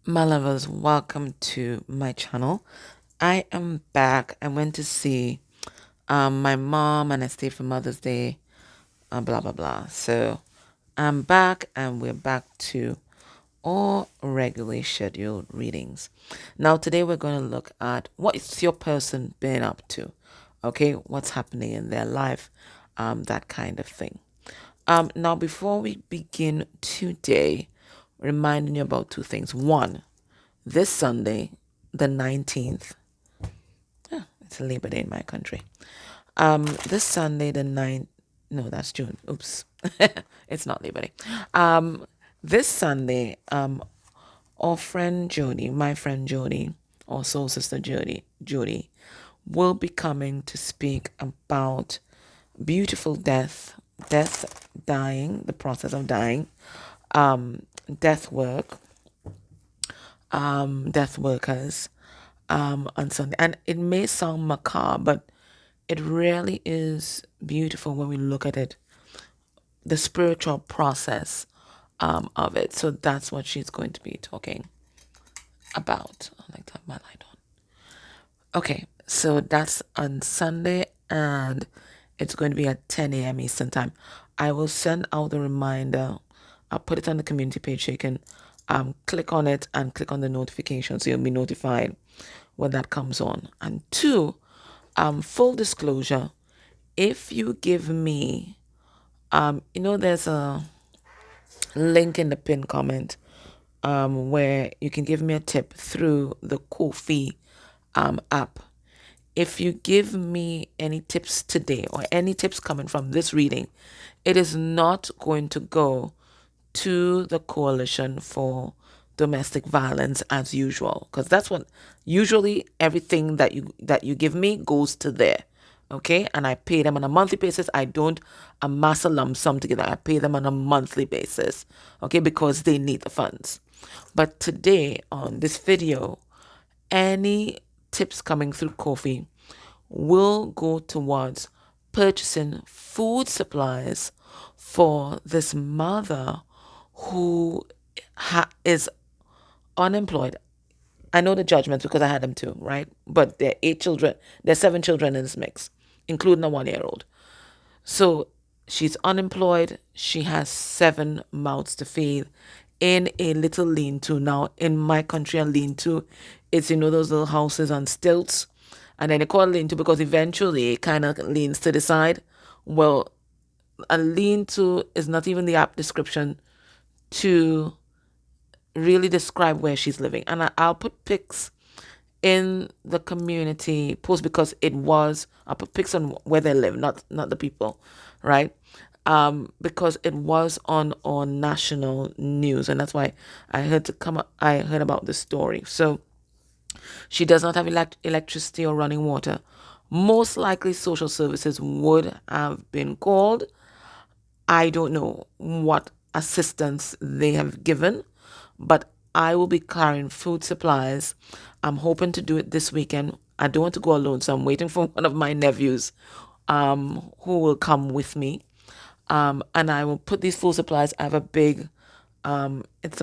My lovers, welcome to my channel. I am back. I went to see my mom and I stayed for Mother's Day, blah blah blah. So I'm back and we're back to all regularly scheduled readings. Now today we're going to look at what is your person been up to, okay? What's happening in their life, that kind of thing. Now before we begin today, reminding you about two things. One, this Sunday, the 19th, it's a Labor Day in my country. This Sunday, the 9th, no, that's June. Oops. It's not Labor Day. This Sunday, our friend Jody, my friend Jody, or soul sister Jody, will be coming to speak about beautiful dying, the process of dying, death work, death workers, on Sunday. And it may sound macabre, but it really is beautiful when we look at it, the spiritual process of it. So that's what she's going to be talking about. I like to have my light on. Okay, so that's on Sunday, and it's going to be at 10 a.m. Eastern Time. I will send out the reminder. I'll put it on the community page so you can click on it and click on the notification so you'll be notified when that comes on. And two, full disclosure, if you give me, there's a link in the pin comment where you can give me a tip through the Ko-fi app. If you give me any tips today or any tips coming from this reading, it is not going to go to the Coalition for Domestic Violence as usual, because that's what usually everything that you give me goes to there. Okay, and I pay them on a monthly basis. I don't amass a lump sum together. I pay them on a monthly basis, okay, because they need the funds. But today on this video, any tips coming through Ko-fi will go towards purchasing food supplies for this mother who is unemployed. I know the judgments because I had them too, right? But there are 8 children, there are 7 children in this mix, including a 1-year-old. So she's unemployed. She has 7 mouths to feed in a little lean-to. Now, in my country, a lean-to is, those little houses on stilts. And then they call it lean-to because eventually it kind of leans to the side. Well, a lean-to is not even the apt description to really describe where she's living. And I'll put pics in the community post because I'll put pics on where they live, not the people, right? Because it was on national news, and that's why I heard about this story. So she does not have electricity or running water. Most likely social services would have been called. I don't know what assistance they have given, but I will be carrying food supplies. I'm hoping to do it this weekend. I don't want to go alone, so I'm waiting for one of my nephews who will come with me. And I will put these food supplies. I have a big, it's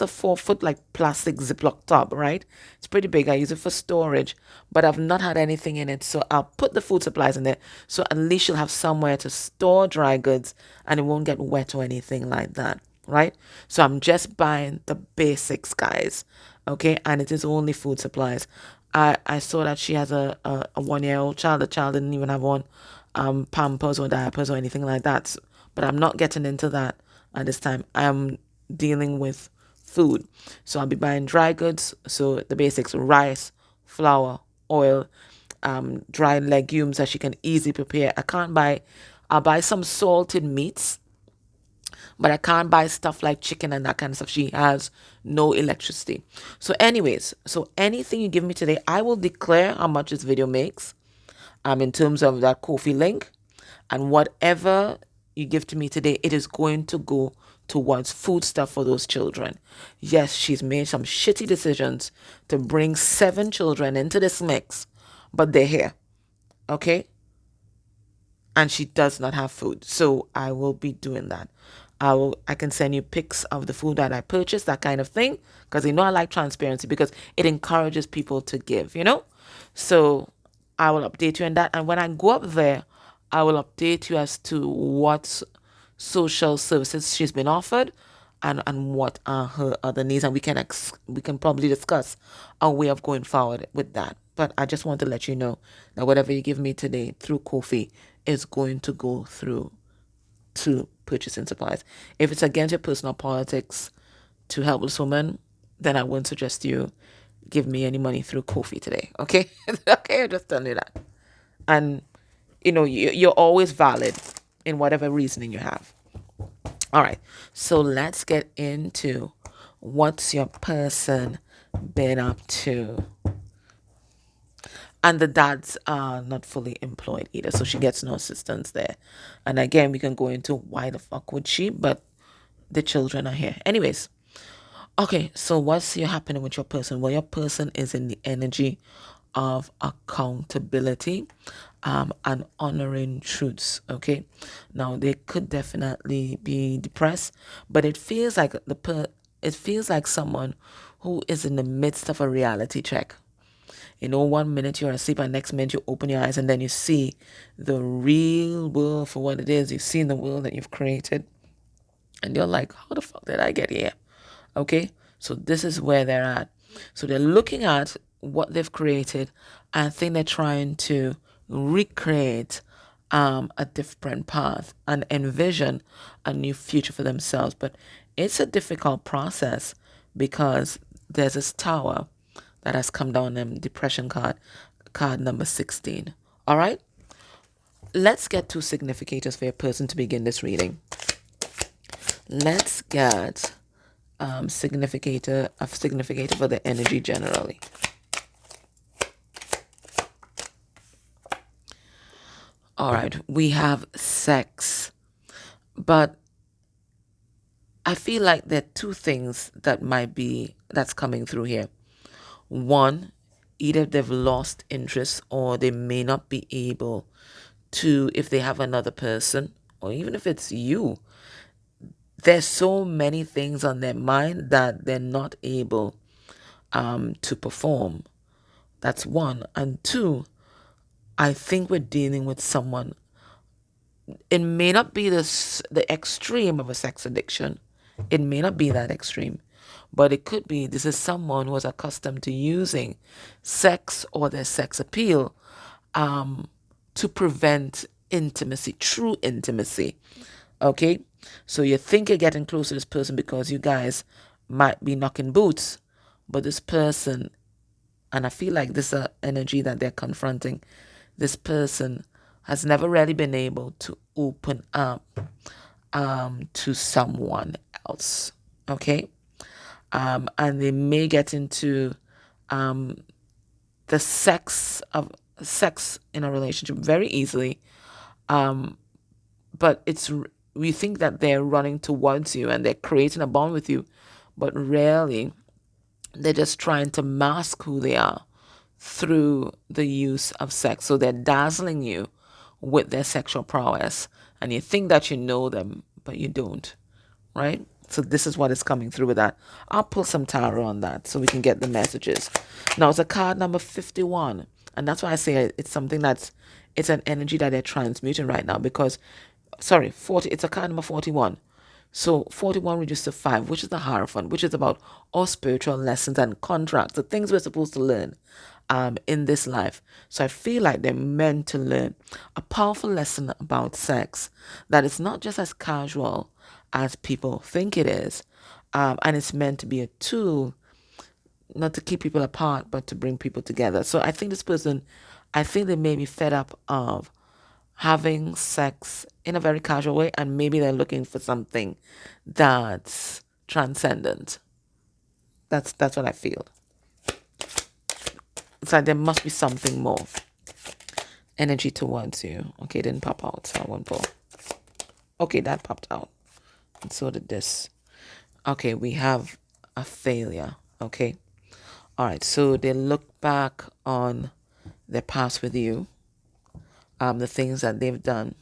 a 4 foot like plastic Ziploc top, right? It's pretty big. I use it for storage, but I've not had anything in it. So I'll put the food supplies in there. So at least you'll have somewhere to store dry goods and it won't get wet or anything like that, right? So I'm just buying the basics, guys. Okay. And it is only food supplies. I saw that she has a 1-year-old child. The child didn't even have on pampers or diapers or anything like that. But I'm not getting into that at this time. I'm dealing with food. So I'll be buying dry goods. So the basics: rice, flour, oil, dried legumes that she can easily prepare. I'll buy some salted meats, but I can't buy stuff like chicken and that kind of stuff. She has no electricity. So anyways, so anything you give me today, I will declare how much this video makes in terms of that Ko-fi link. And whatever you give to me today, it is going to go towards food stuff for those children. Yes, she's made some shitty decisions to bring 7 children into this mix, but they're here. Okay? And she does not have food. So I will be doing that. I can send you pics of the food that I purchased, that kind of thing, because I like transparency because it encourages people to give. So I will update you on that. And when I go up there, I will update you as to what social services she's been offered and what are her other needs. And we can probably discuss a way of going forward with that. But I just want to let you know that whatever you give me today through Kofi is going to go through to purchasing supplies. If it's against your personal politics to help this woman, then I wouldn't suggest you give me any money through Kofi today. Okay? Okay, just tell you that. And you're always valid in whatever reasoning you have. All right. So let's get into what's your person been up to. And the dads are not fully employed either, so she gets no assistance there. And again, we can go into why the fuck would she, but the children are here. Anyways, okay, so what's happening with your person? Well, your person is in the energy of accountability and honoring truths. Okay, now they could definitely be depressed, but it feels like it feels like someone who is in the midst of a reality check. 1 minute you're asleep and next minute you open your eyes and then you see the real world for what it is. You've seen the world that you've created and you're like, how the fuck did I get here? Okay, so this is where they're at. So they're looking at what they've created and I think they're trying to recreate a different path and envision a new future for themselves. But it's a difficult process because there's this tower that has come down in depression card number 16. All right, let's get two significators for your person to begin this reading. Let's get significator for the energy generally. All right, we have sex, but I feel like there are two things that's coming through here. One, either they've lost interest or they may not be able to, if they have another person, or even if it's you, there's so many things on their mind that they're not able to perform. That's one. And two, I think we're dealing with someone. It may not be the extreme of a sex addiction. It may not be that extreme. But it could be this is someone who is accustomed to using sex or their sex appeal to prevent intimacy, true intimacy. Okay? So you think you're getting close to this person because you guys might be knocking boots, but this person, and I feel like this is energy that they're confronting, this person has never really been able to open up to someone else. Okay? And they may get into the sex in a relationship very easily, but we think that they're running towards you and they're creating a bond with you, but really they're just trying to mask who they are through the use of sex. So they're dazzling you with their sexual prowess and you think that you know them, but you don't, right? So this is what is coming through with that. I'll pull some tarot on that so we can get the messages. Now it's a card number 51. And that's why I say it's something it's an energy that they're transmuting right now because, 40, it's a card number 41. So 41 reduced to 5, which is the Hierophant, which is about all spiritual lessons and contracts, the things we're supposed to learn in this life. So I feel like they're meant to learn a powerful lesson about sex, that it's not just as casual as people think it is. And it's meant to be a tool, not to keep people apart, but to bring people together. So I think they may be fed up of having sex in a very casual way, and maybe they're looking for something that's transcendent. That's what I feel. It's like there must be something more energy towards you. Okay, it didn't pop out, so I won't pull. Okay, that popped out. And so did this. Okay, we have a failure. Okay. All right, so they look back on their past with you, the things that they've done,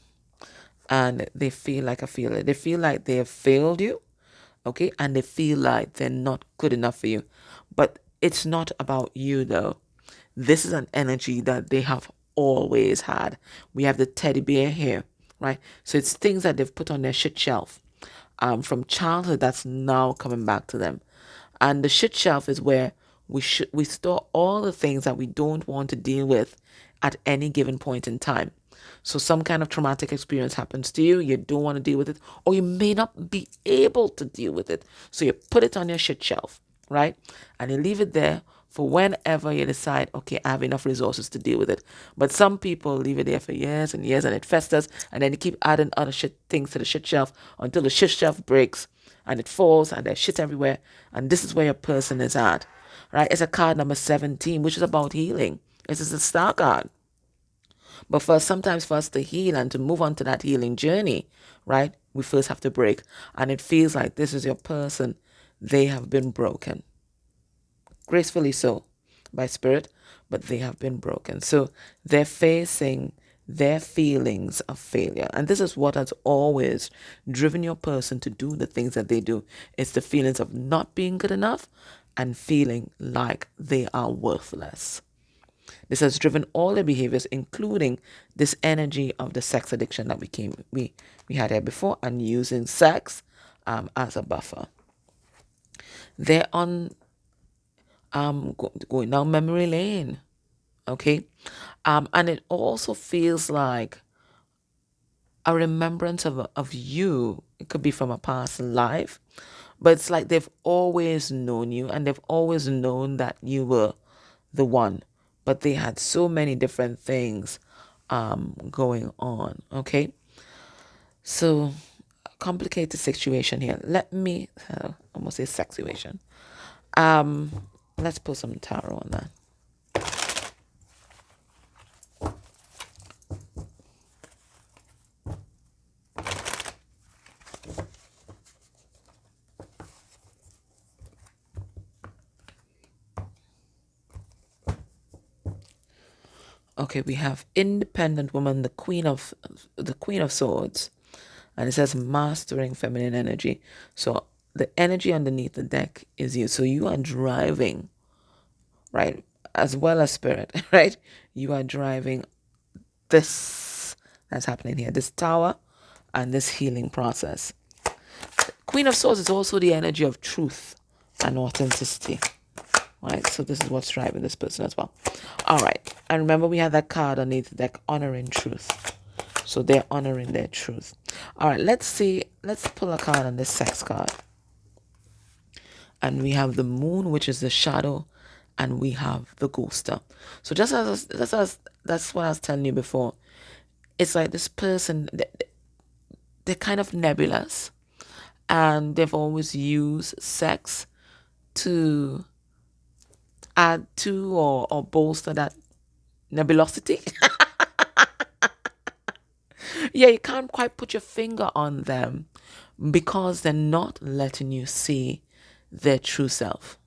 and they feel like a failure. They feel like they have failed you, okay? And they feel like they're not good enough for you. But it's not about you, though. This is an energy that they have always had. We have the teddy bear here, right? So it's things that they've put on their shit shelf from childhood that's now coming back to them. And the shit shelf is where we store all the things that we don't want to deal with at any given point in time. So some kind of traumatic experience happens to you, you don't want to deal with it, or you may not be able to deal with it. So you put it on your shit shelf, right? And you leave it there for whenever you decide, okay, I have enough resources to deal with it. But some people leave it there for years and years and it festers, and then you keep adding other shit things to the shit shelf until the shit shelf breaks and it falls and there's shit everywhere. And this is where your person is at, right? It's a card number 17, which is about healing. This is a star card. But sometimes for us to heal and to move on to that healing journey, right, we first have to break. And it feels like this is your person. They have been broken. Gracefully so, by spirit, but they have been broken. So they're facing their feelings of failure. And this is what has always driven your person to do the things that they do. It's the feelings of not being good enough and feeling like they are worthless. This has driven all their behaviors, including this energy of the sex addiction that we had here before, and using sex as a buffer. They're on going down memory lane, okay, and it also feels like a remembrance of you. It could be from a past life, but it's like they've always known you and they've always known that you were the one, but they had so many different things going on, okay? So, complicated situation here. Let me almost say situation. Let's put some tarot on that. Okay, we have independent woman, the queen of swords, and it says mastering feminine energy. So the energy underneath the deck is you. So you are driving, right, as well as spirit, right? You are driving this that's happening here, this tower and this healing process. Queen of Swords is also the energy of truth and authenticity, right? So this is what's driving this person as well. All right. And remember, we had that card underneath the deck, honoring truth. So they're honoring their truth. All right. Let's see. Let's pull a card on this sex card. And we have the moon, which is the shadow, and we have the ghoster. So that's what I was telling you before. It's like this person, they're kind of nebulous, and they've always used sex to add to or bolster that nebulosity. Yeah, you can't quite put your finger on them because they're not letting you see their true self,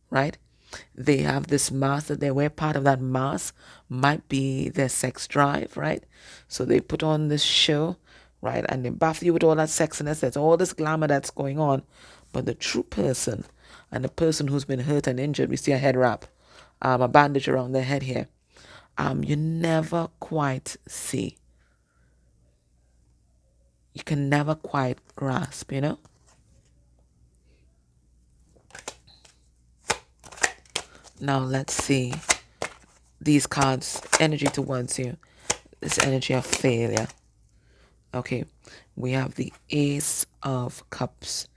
right? They have this mask that they wear. Part of that mask might be their sex drive, right? So they put on this show, right? And they buff you with all that sexiness. There's all this glamour that's going on. But the true person and the person who's been hurt and injured, we see a head wrap, a bandage around their head here. You never quite see. You can never quite grasp, you know? Now let's see these cards, energy towards you, this energy of failure. Okay, we have the Ace of Cups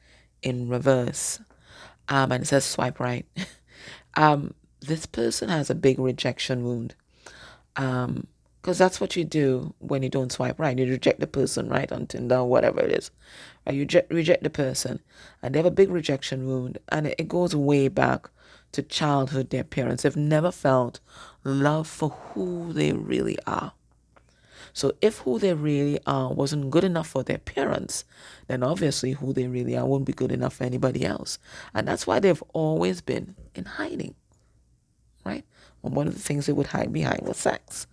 in reverse, and it says swipe right. This person has a big rejection wound, because that's what you do when you don't swipe right. You reject the person, right, on Tinder, whatever it is. Right? You reject the person, and they have a big rejection wound, and it goes way back to childhood. Their parents have never felt love for who they really are. So if who they really are wasn't good enough for their parents, then obviously who they really are won't be good enough for anybody else. And that's why they've always been in hiding, right? And one of the things they would hide behind was sex,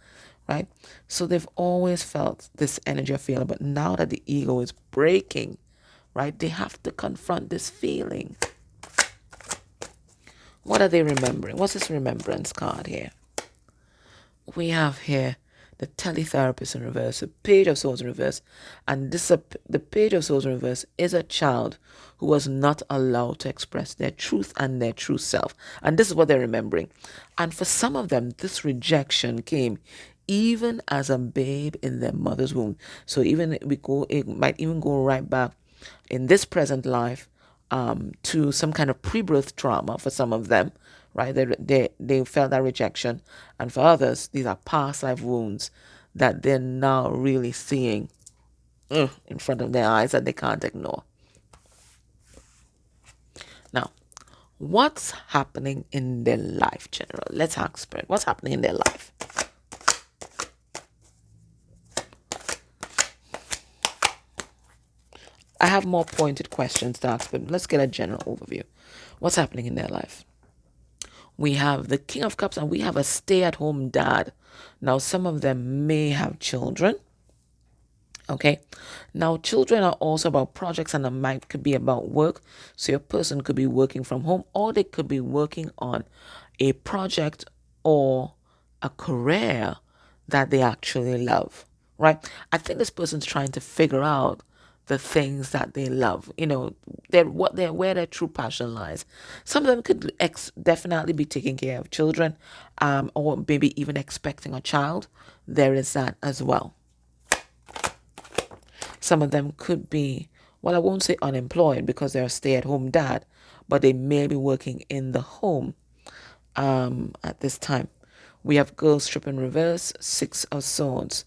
right? So they've always felt this energy of feeling, but now that the ego is breaking, right, they have to confront this feeling. What are they remembering? What's this remembrance card here? We have here the teletherapist in reverse, the page of swords in reverse, and the page of swords in reverse is a child who was not allowed to express their truth and their true self. And this is what they're remembering. And for some of them, this rejection came even as a babe in their mother's womb. So it might even go right back in this present life to some kind of pre-birth trauma for some of them, right? They felt that rejection, and for others, these are past life wounds that they're now really seeing in front of their eyes that they can't ignore. Now, what's happening in their life, General? Let's ask Spirit. What's happening in their life? I have more pointed questions to ask, but let's get a general overview. What's happening in their life? We have the King of Cups and we have a stay-at-home dad. Now, some of them may have children. Okay. Now, children are also about projects and could be about work. So your person could be working from home or they could be working on a project or a career that they actually love, right? I think this person's trying to figure out the things that they love, where their true passion lies. Some of them could definitely be taking care of children, or maybe even expecting a child. There is that as well. Some of them could be, well, I won't say unemployed because they're a stay-at-home dad, but they may be working in the home at this time. We have Girls Trip in reverse, Six of Swords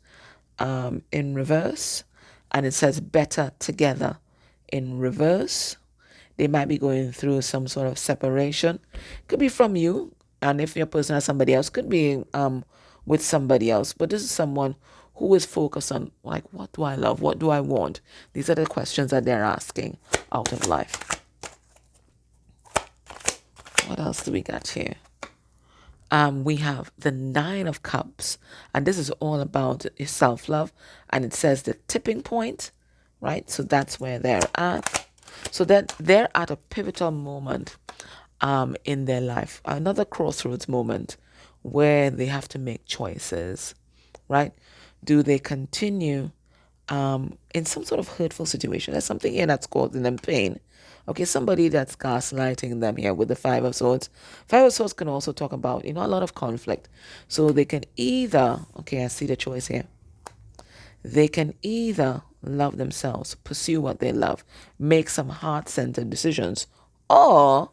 in reverse, and it says better together in reverse. They might be going through some sort of separation. Could be from you, and if your person has somebody else, could be with somebody else. But this is someone who is focused on, like, what do I love? What do I want? These are the questions that they're asking out of life. What else do we got here? We have the Nine of Cups, and this is all about self-love, and it says the tipping point, right? So that's where they're at. So that they're at a pivotal moment in their life, another crossroads moment where they have to make choices, right? Do they continue in some sort of hurtful situation? There's something here that's causing them pain. Okay, somebody that's gaslighting them here with the Five of Swords. Five of Swords can also talk about, a lot of conflict. So they can either, okay, I see the choice here. They can either love themselves, pursue what they love, make some heart-centered decisions, or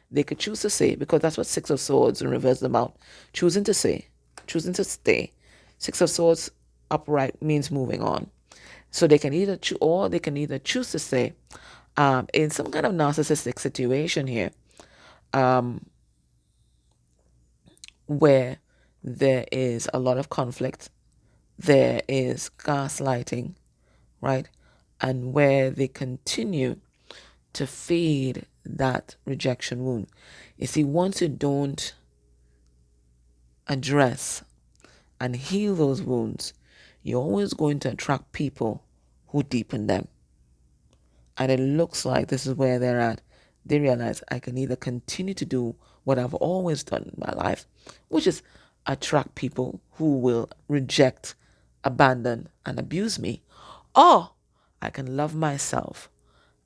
they could choose to say, because that's what Six of Swords in reverse is about, choosing to say, choosing to stay. Six of Swords upright means moving on. So they can either choose to say, in some kind of narcissistic situation here, where there is a lot of conflict, there is gaslighting, right? And where they continue to feed that rejection wound. You see, once you don't address and heal those wounds, you're always going to attract people who deepen them. And it looks like this is where they're at. They realize I can either continue to do what I've always done in my life, which is attract people who will reject, abandon, and abuse me, or I can love myself,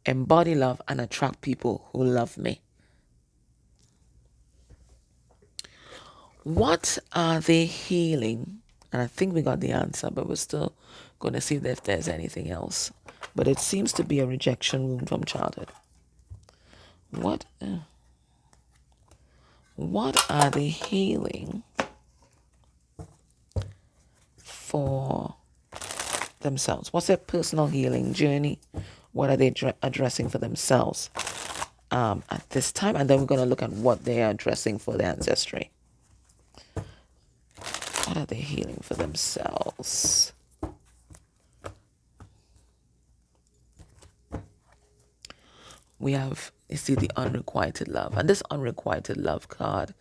embody love, and attract people who love me. What are they healing? And I think we got the answer, but we're still going to see if there's anything else. But it seems to be a rejection wound from childhood. What are they healing for themselves? What's their personal healing journey? What are they addressing for themselves at this time? And then we're going to look at what they are addressing for their ancestry. What are they healing for themselves? We have, you see, the unrequited love. And this unrequited love card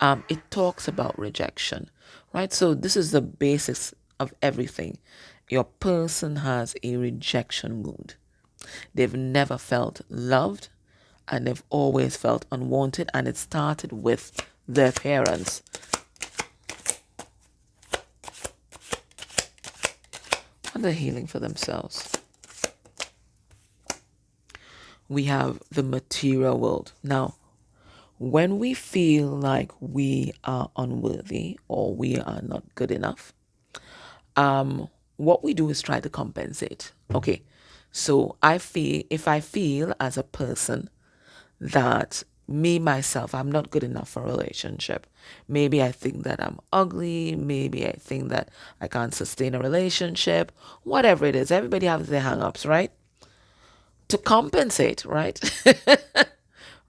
it talks about rejection, right? So this is the basis of everything. Your person has a rejection wound. They've never felt loved, and they've always felt unwanted, and it started with their parents. And they're healing for themselves. We have the material world. Now, when we feel like we are unworthy or we are not good enough, what we do is try to compensate. Okay, so if I feel as a person that me myself, I'm not good enough for a relationship. Maybe I think that I'm ugly. Maybe I think that I can't sustain a relationship. Whatever it is, everybody has their hang-ups, right? To compensate, right?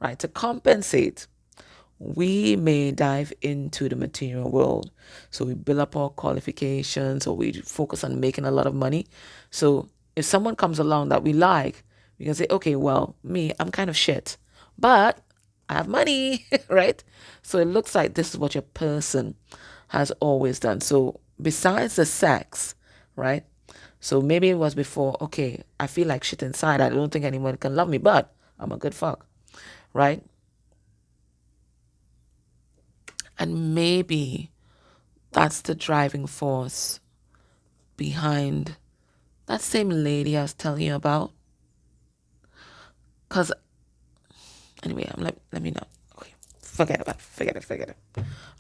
Right, to compensate, we may dive into the material world. So we build up our qualifications, or we focus on making a lot of money. So if someone comes along that we like, we can say, okay, well, I'm kind of shit, but I have money, right? So it looks like this is what your person has always done. So besides the sex, right? So maybe it was before, okay, I feel like shit inside. I don't think anyone can love me, but I'm a good fuck, right? And maybe that's the driving force behind that same lady I was telling you about. Because, anyway, let me know. Okay, forget it.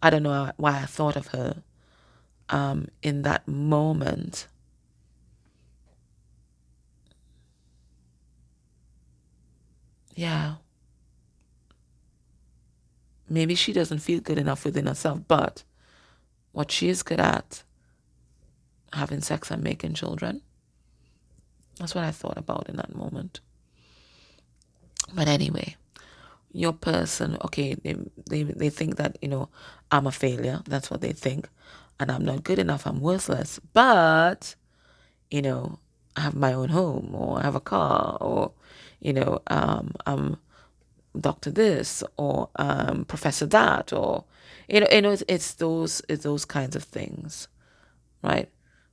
I don't know why I thought of her in that moment. Yeah, maybe she doesn't feel good enough within herself, but what she is good at, having sex and making children, that's what I thought about in that moment. But anyway, your person, okay, they think that, I'm a failure. That's what they think. And I'm not good enough. I'm worthless. But, I have my own home, or I have a car, or, I'm Dr. This, or Professor that, or, it's those kinds of things, right?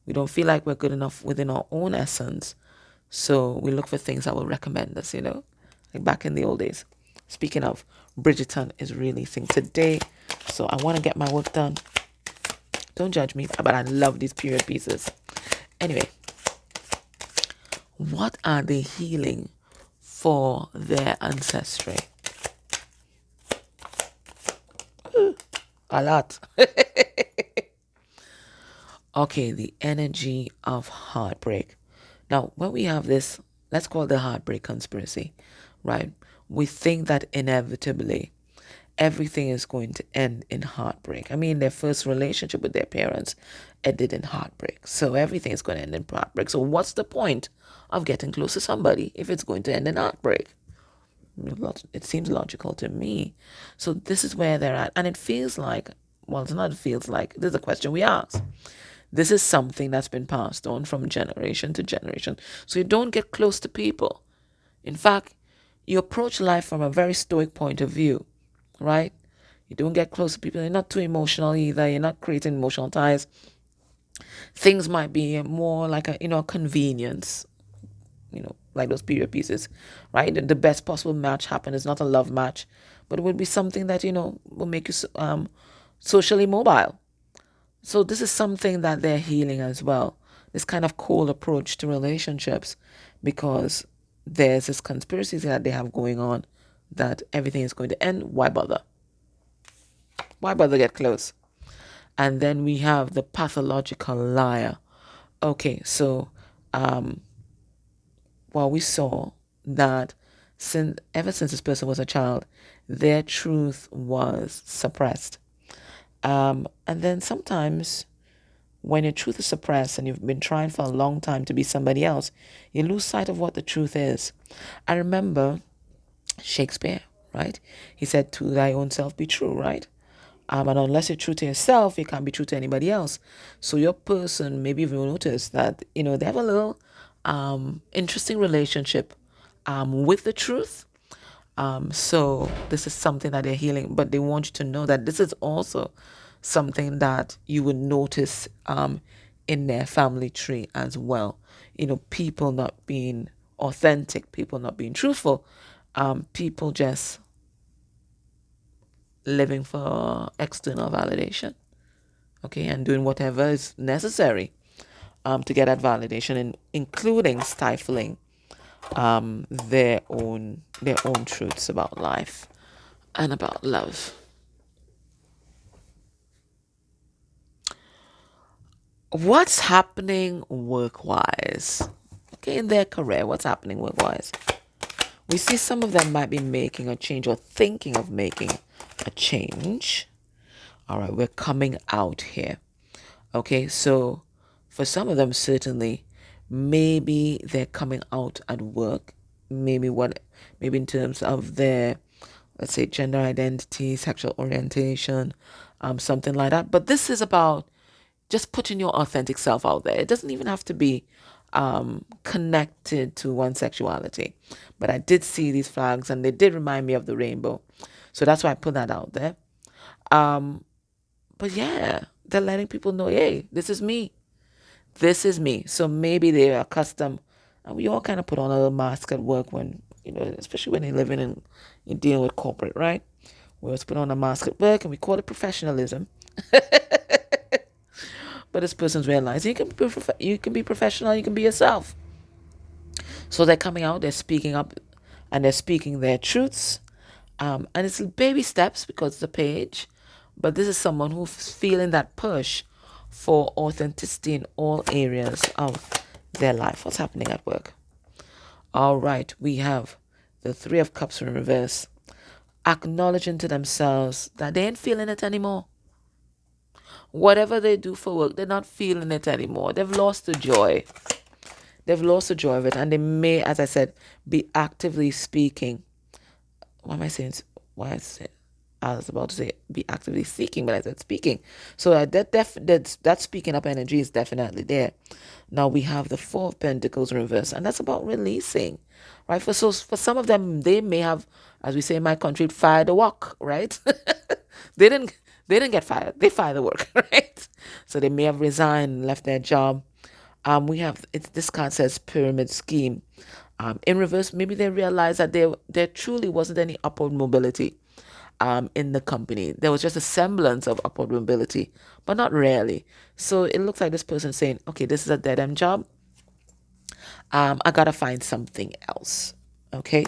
We don't feel like we're good enough within our own essence. So we look for things that will recommend us, like back in the old days. Speaking of, Bridgerton is releasing today. So I want to get my work done. Don't judge me, but I love these period pieces. Anyway, what are they healing for their ancestry? A lot. Okay, the energy of heartbreak. Now, when we have this, let's call it the heartbreak conspiracy, right? We think that inevitably everything is going to end in heartbreak. I mean, their first relationship with their parents ended in heartbreak. So everything is going to end in heartbreak. So what's the point of getting close to somebody if it's going to end in heartbreak? It seems logical to me. So this is where they're at. And it feels like, well, it's not, it feels like, this is a question we ask. This is something that's been passed on from generation to generation. So you don't get close to people. In fact, you approach life from a very stoic point of view, right? You don't get close to people. You're not too emotional either. You're not creating emotional ties. Things might be more like a convenience, like those period pieces, right? The best possible match happen is not a love match, but it would be something that, will make you socially mobile. So this is something that they're healing as well. This kind of cold approach to relationships, because there's this conspiracy that they have going on that everything is going to end. Why bother? Why bother get close? And then we have the pathological liar. Okay, so we saw that ever since this person was a child, their truth was suppressed. And then sometimes when your truth is suppressed and you've been trying for a long time to be somebody else, you lose sight of what the truth is. I remember Shakespeare, right? He said, to thy own self be true, right? And unless you're true to yourself, you can't be true to anybody else. So your person, maybe you've noticed that, they have a little interesting relationship with the truth. So this is something that they're healing, but they want you to know that this is also something that you would notice in their family tree as well. People not being authentic, people not being truthful, people just living for external validation, okay, and doing whatever is necessary to get that validation, and including stifling their own truths about life and about love. What's happening work wise? Okay, in their career, what's happening work wise? We see some of them might be making a change or thinking of making a change. All right, we're coming out here. Okay, so for some of them, certainly, maybe they're coming out at work. Maybe in terms of their, let's say, gender identity, sexual orientation, something like that. But this is about just putting your authentic self out there. It doesn't even have to be connected to one sexuality. But I did see these flags and they did remind me of the rainbow. So that's why I put that out there. But yeah, they're letting people know, hey, this is me. This is me. So maybe they're accustomed. And we all kind of put on a little mask at work when, especially when you're living and you're dealing with corporate, right? We always put on a mask at work and we call it professionalism. But this person's realizing you can be professional, you can be yourself. So they're coming out, they're speaking up, and they're speaking their truths. And it's baby steps because it's a page. But this is someone who's feeling that push for authenticity in all areas of their life. What's happening at work? All right, we have the Three of Cups in reverse, acknowledging to themselves that they ain't feeling it anymore. Whatever they do for work, they're not feeling it anymore. They've lost the joy. They've lost the joy of it, and they may, as I said, be actively speaking. Why am I saying? Why is it? I was about to say be actively seeking, but I said speaking. So that speaking up energy is definitely there. Now we have the Four of Pentacles in reverse, and that's about releasing, right? For some of them, they may have, as we say in my country, fired the walk, right? they didn't they didn't get fired. They fired the work, right? So they may have resigned, left their job. We have this card says pyramid scheme. In reverse, maybe they realized that there truly wasn't any upward mobility in the company. There was just a semblance of upward mobility, but not really. So it looks like this person saying, okay, this is a dead end job. I gotta find something else. Okay?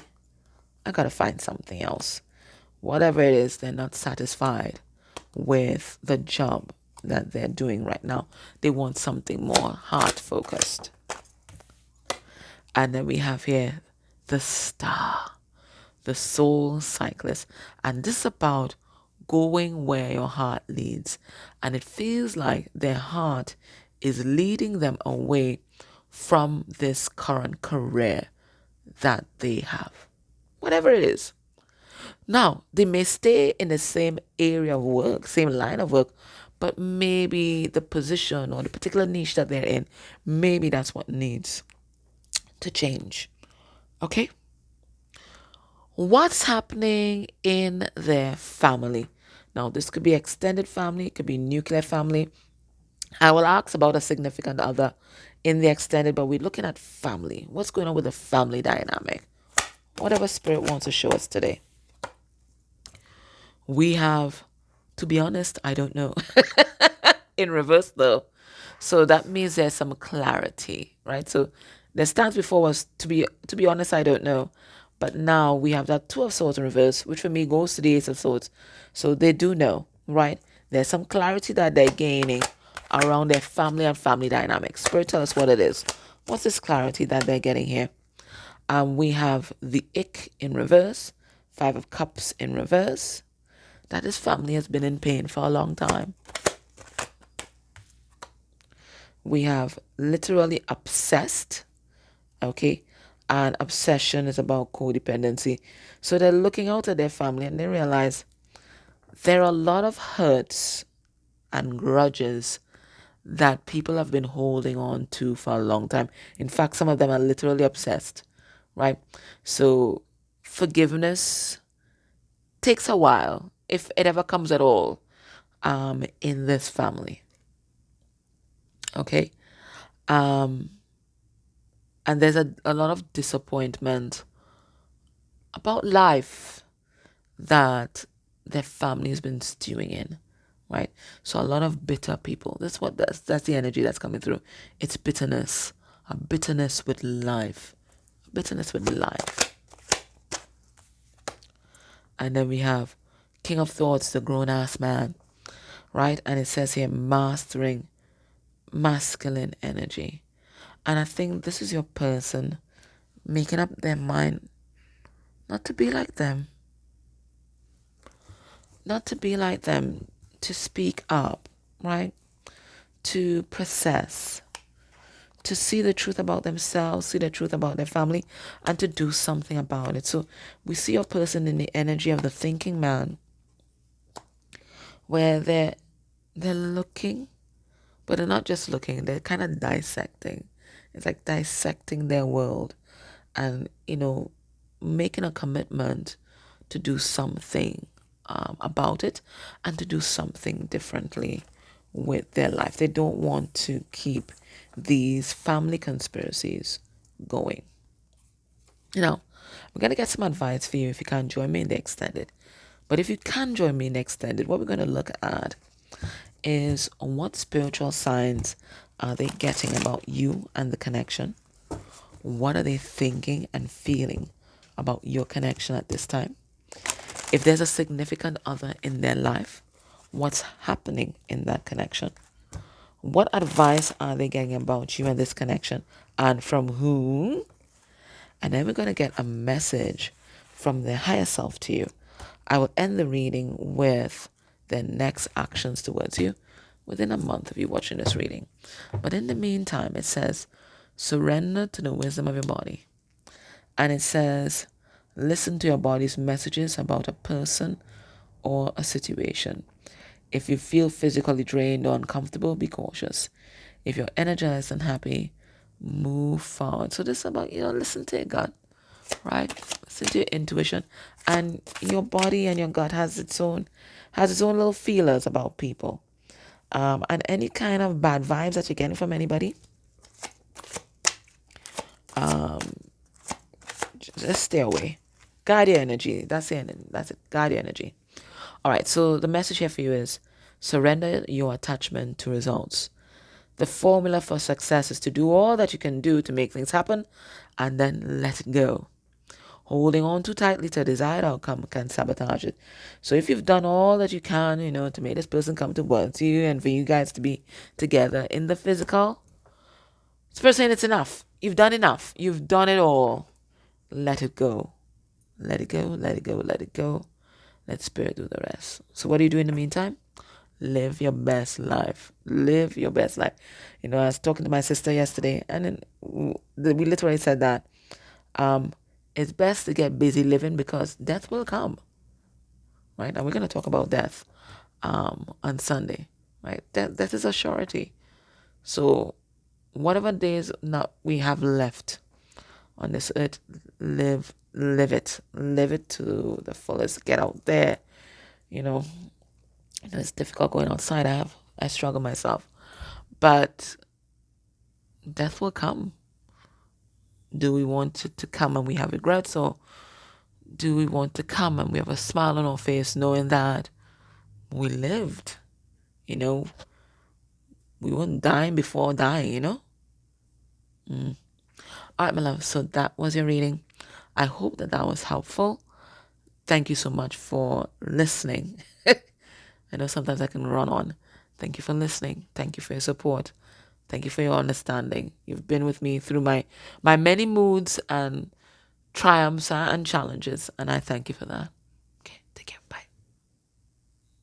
I gotta find something else. Whatever it is, they're not satisfied with the job that they're doing right now. They want something more heart focused. And then we have here the star, the soul cyclist. And this is about going where your heart leads. And it feels like their heart is leading them away from this current career that they have. Whatever it is. Now, they may stay in the same area of work, same line of work, but maybe the position or the particular niche that they're in, maybe that's what needs to change. Okay? What's happening in their family? Now, this could be extended family, it could be nuclear family. I will ask about a significant other in the extended, but we're looking at family. What's going on with the family dynamic? Whatever spirit wants to show us today. We have, to be honest, I don't know. In reverse though. So that means there's some clarity, right? So the stance before was to be honest, I don't know. But now we have that Two of Swords in reverse, which for me goes to the Ace of Swords. So they do know, right? There's some clarity that they're gaining around their family and family dynamics. Spirit, tell us what it is. What's this clarity that they're getting here? We have the Ick in reverse, Five of Cups in reverse. That his family has been in pain for a long time. We have literally obsessed, okay? And obsession is about codependency. So they're looking out at their family and they realize there are a lot of hurts and grudges that people have been holding on to for a long time. In fact, some of them are literally obsessed, right? So forgiveness takes a while, if it ever comes at all, in this family. Okay? Um, and there's a lot of disappointment about life that their family has been stewing in, right? So a lot of bitter people. That's the energy that's coming through. It's bitterness, a bitterness with life, bitterness with life. And then we have King of Thoughts, the grown ass man, right? And it says here, mastering masculine energy. And I think this is your person making up their mind not to be like them, not to be like them, to speak up, right? To process, to see the truth about themselves, see the truth about their family, and to do something about it. So we see a person in the energy of the thinking man, where they're looking, but they're not just looking, they're kind of dissecting. It's like dissecting their world and, making a commitment to do something about it and to do something differently with their life. They don't want to keep these family conspiracies going. We're going to get some advice for you if you can't join me in the extended. But if you can join me in the extended, what we're going to look at is what spiritual signs are they getting about you and the connection? What are they thinking and feeling about your connection at this time? If there's a significant other in their life, what's happening in that connection? What advice are they getting about you and this connection? And from whom? And then we're going to get a message from their higher self to you. I will end the reading with their next actions towards you within a month of you watching this reading. But in the meantime, it says, surrender to the wisdom of your body. And it says, listen to your body's messages about a person or a situation. If you feel physically drained or uncomfortable, be cautious. If you're energized and happy, move forward. So this is about, listen to your gut, right? Listen to your intuition. And your body and your gut has its own little feelers about people. And any kind of bad vibes that you're getting from anybody, just stay away. Guard your energy. That's it. That's it. Guard your energy. All right. So the message here for you is surrender your attachment to results. The formula for success is to do all that you can do to make things happen and then let it go. Holding on too tightly to a desired outcome can sabotage it. So if you've done all that you can, to make this person come towards you and for you guys to be together in the physical, this person saying it's enough. You've done enough. You've done it all. Let it go. Let it go, let it go, let it go. Let spirit do the rest. So what do you do in the meantime? Live your best life. Live your best life. I was talking to my sister yesterday, and then we literally said that it's best to get busy living because death will come. Right? And we're going to talk about death on Sunday. Right? Death is a surety. So whatever days not we have left on this earth, live it to the fullest. Get out there. It's difficult going outside. I struggle myself, but death will come. Do we want it to come and we have regrets, or do we want to come and we have a smile on our face knowing that we lived? We weren't dying before dying. All right, my love. So that was your reading. I hope that was helpful. Thank you so much for listening. I know sometimes I can run on. Thank you for listening. Thank you for your support. Thank you for your understanding. You've been with me through my many moods and triumphs and challenges, and I thank you for that.